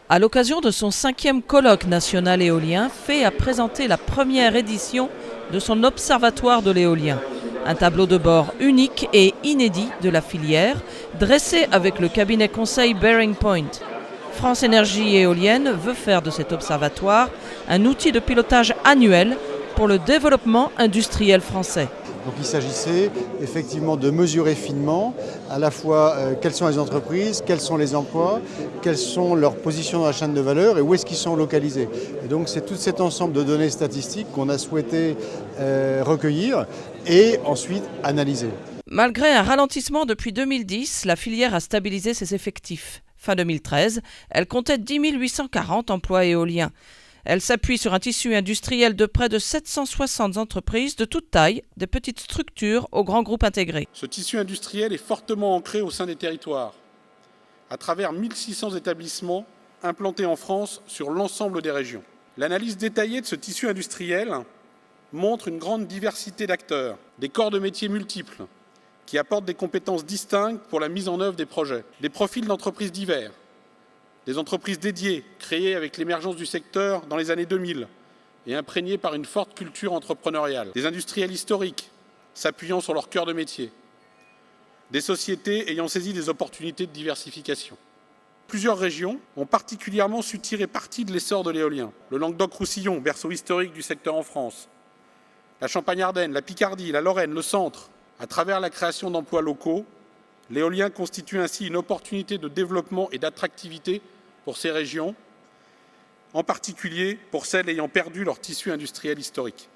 À l'occasion de son 5e colloque national éolien, FEE a présenté la première édition de son observatoire de l'éolien. Un tableau de bord unique et inédit de la filière, dressé avec le cabinet conseil Bearing Point. France Énergie Éolienne veut faire de cet observatoire un outil de pilotage annuel pour le développement industriel français. Donc il s'agissait effectivement de mesurer finement à la fois quelles sont les entreprises, quels sont les emplois, quelles sont leurs positions dans la chaîne de valeur et où est-ce qu'ils sont localisés. Et donc c'est tout cet ensemble de données statistiques qu'on a souhaité recueillir et ensuite analyser. Malgré un ralentissement depuis 2010, la filière a stabilisé ses effectifs. Fin 2013, elle comptait 10 840 emplois éoliens. Elle s'appuie sur un tissu industriel de près de 760 entreprises de toute taille, des petites structures aux grands groupes intégrés. Ce tissu industriel est fortement ancré au sein des territoires, à travers 1600 établissements implantés en France sur l'ensemble des régions. L'analyse détaillée de ce tissu industriel montre une grande diversité d'acteurs, des corps de métiers multiples, qui apportent des compétences distinctes pour la mise en œuvre des projets, des profils d'entreprises divers, des entreprises dédiées, créées avec l'émergence du secteur dans les années 2000 et imprégnées par une forte culture entrepreneuriale. Des industriels historiques, s'appuyant sur leur cœur de métier. Des sociétés ayant saisi des opportunités de diversification. Plusieurs régions ont particulièrement su tirer parti de l'essor de l'éolien. Le Languedoc-Roussillon, berceau historique du secteur en France. La Champagne-Ardenne, la Picardie, la Lorraine, le Centre. À travers la création d'emplois locaux, l'éolien constitue ainsi une opportunité de développement et d'attractivité pour ces régions, en particulier pour celles ayant perdu leur tissu industriel historique.